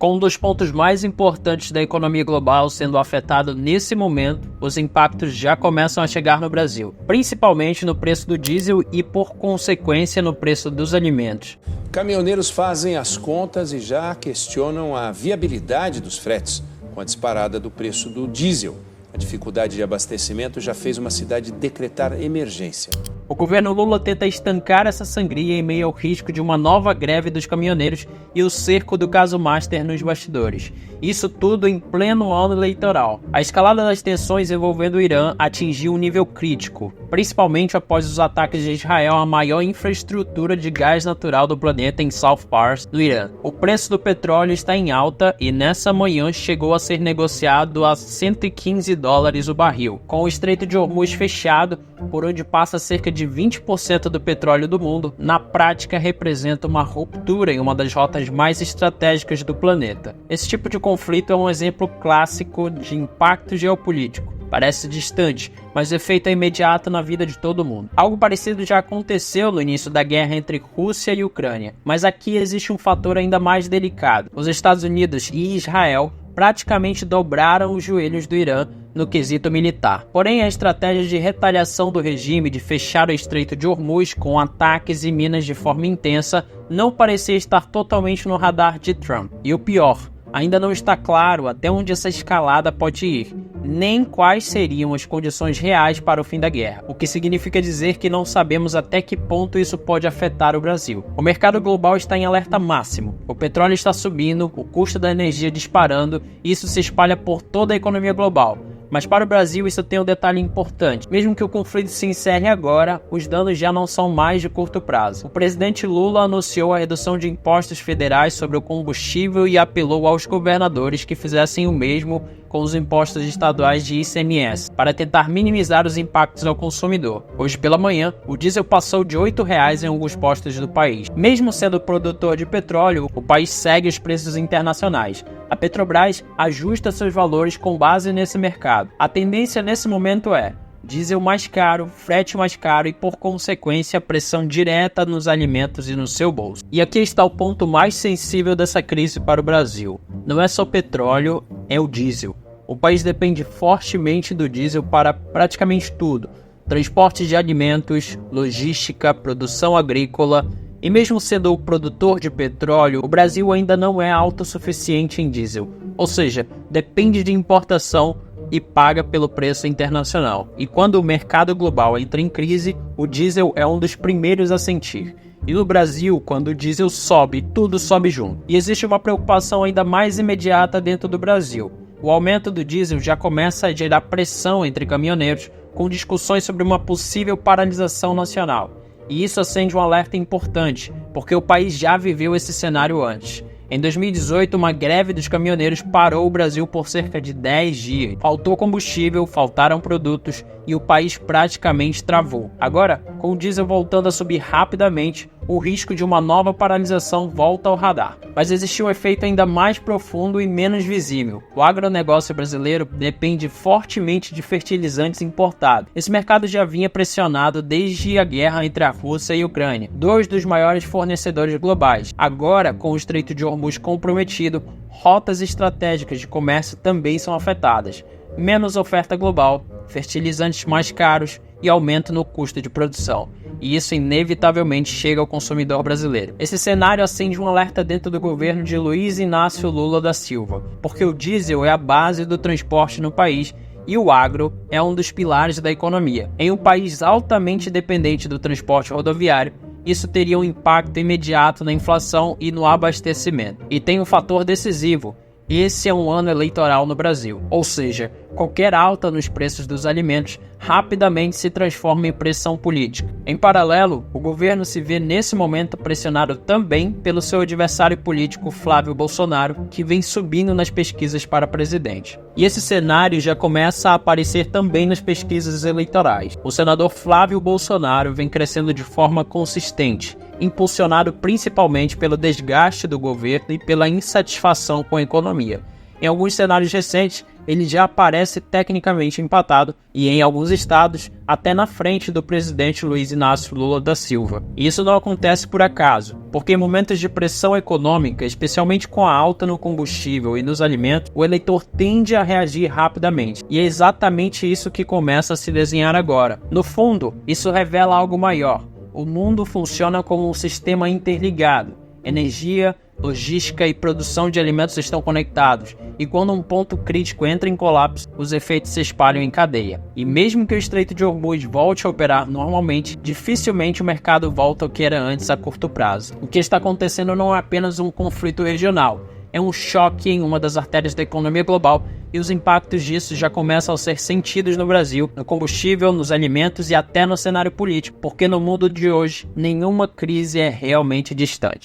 Com um dos pontos mais importantes da economia global sendo afetado nesse momento, os impactos já começam a chegar no Brasil, principalmente no preço do diesel e, por consequência, no preço dos alimentos. Caminhoneiros fazem as contas e já questionam a viabilidade dos fretes com a disparada do preço do diesel. A dificuldade de abastecimento já fez uma cidade decretar emergência. O governo Lula tenta estancar essa sangria em meio ao risco de uma nova greve dos caminhoneiros e o cerco do caso Master nos bastidores. Isso tudo em pleno ano eleitoral. A escalada das tensões envolvendo o Irã atingiu um nível crítico, principalmente após os ataques de Israel à maior infraestrutura de gás natural do planeta em South Pars, no Irã. O preço do petróleo está em alta e nessa manhã chegou a ser negociado a $115 o barril, com o Estreito de Hormuz fechado, por onde passa cerca de 20% do petróleo do mundo, na prática representa uma ruptura em uma das rotas mais estratégicas do planeta. Esse tipo de conflito é um exemplo clássico de impacto geopolítico. Parece distante, mas o efeito é imediato na vida de todo mundo. Algo parecido já aconteceu no início da guerra entre Rússia e Ucrânia, mas aqui existe um fator ainda mais delicado. Os Estados Unidos e Israel praticamente dobraram os joelhos do Irã no quesito militar. Porém, a estratégia de retaliação do regime de fechar o Estreito de Hormuz com ataques e minas de forma intensa não parecia estar totalmente no radar de Trump. E o pior, ainda não está claro até onde essa escalada pode ir, nem quais seriam as condições reais para o fim da guerra, o que significa dizer que não sabemos até que ponto isso pode afetar o Brasil. O mercado global está em alerta máximo, o petróleo está subindo, o custo da energia disparando, e isso se espalha por toda a economia global. Mas para o Brasil isso tem um detalhe importante. Mesmo que o conflito se encerre agora, os danos já não são mais de curto prazo. O presidente Lula anunciou a redução de impostos federais sobre o combustível e apelou aos governadores que fizessem o mesmo com os impostos estaduais de ICMS, para tentar minimizar os impactos ao consumidor. Hoje pela manhã, o diesel passou de R$ 8,00 em alguns postos do país. Mesmo sendo produtor de petróleo, o país segue os preços internacionais. A Petrobras ajusta seus valores com base nesse mercado. A tendência nesse momento é diesel mais caro, frete mais caro e, por consequência, pressão direta nos alimentos e no seu bolso. E aqui está o ponto mais sensível dessa crise para o Brasil. Não é só petróleo, é o diesel. O país depende fortemente do diesel para praticamente tudo: transporte de alimentos, logística, produção agrícola. E mesmo sendo o produtor de petróleo, o Brasil ainda não é autossuficiente em diesel. Ou seja, depende de importação e paga pelo preço internacional. E quando o mercado global entra em crise, o diesel é um dos primeiros a sentir. E no Brasil, quando o diesel sobe, tudo sobe junto. E existe uma preocupação ainda mais imediata dentro do Brasil. O aumento do diesel já começa a gerar pressão entre caminhoneiros, com discussões sobre uma possível paralisação nacional. E isso acende um alerta importante, porque o país já viveu esse cenário antes. Em 2018, uma greve dos caminhoneiros parou o Brasil por cerca de 10 dias. Faltou combustível, faltaram produtos e o país praticamente travou. Agora, com o diesel voltando a subir rapidamente, o risco de uma nova paralisação volta ao radar. Mas existe um efeito ainda mais profundo e menos visível. O agronegócio brasileiro depende fortemente de fertilizantes importados. Esse mercado já vinha pressionado desde a guerra entre a Rússia e a Ucrânia, dois dos maiores fornecedores globais. Agora, com o Estreito de Hormuz comprometido, rotas estratégicas de comércio também são afetadas. Menos oferta global, fertilizantes mais caros e aumento no custo de produção. E isso inevitavelmente chega ao consumidor brasileiro. Esse cenário acende um alerta dentro do governo de Luiz Inácio Lula da Silva, porque o diesel é a base do transporte no país e o agro é um dos pilares da economia. Em um país altamente dependente do transporte rodoviário, isso teria um impacto imediato na inflação e no abastecimento. E tem um fator decisivo: esse é um ano eleitoral no Brasil, ou seja, qualquer alta nos preços dos alimentos rapidamente se transforma em pressão política. Em paralelo, o governo se vê nesse momento pressionado também pelo seu adversário político Flávio Bolsonaro, que vem subindo nas pesquisas para presidente. E esse cenário já começa a aparecer também nas pesquisas eleitorais. O senador Flávio Bolsonaro vem crescendo de forma consistente, impulsionado principalmente pelo desgaste do governo e pela insatisfação com a economia. Em alguns cenários recentes, ele já aparece tecnicamente empatado e, em alguns estados, até na frente do presidente Luiz Inácio Lula da Silva. E isso não acontece por acaso, porque em momentos de pressão econômica, especialmente com a alta no combustível e nos alimentos, o eleitor tende a reagir rapidamente. E é exatamente isso que começa a se desenhar agora. No fundo, isso revela algo maior. O mundo funciona como um sistema interligado. Energia, logística e produção de alimentos estão conectados, e quando um ponto crítico entra em colapso, os efeitos se espalham em cadeia. E mesmo que o Estreito de Hormuz volte a operar normalmente, dificilmente o mercado volta ao que era antes a curto prazo. O que está acontecendo não é apenas um conflito regional, é um choque em uma das artérias da economia global, e os impactos disso já começam a ser sentidos no Brasil, no combustível, nos alimentos e até no cenário político, porque no mundo de hoje, nenhuma crise é realmente distante.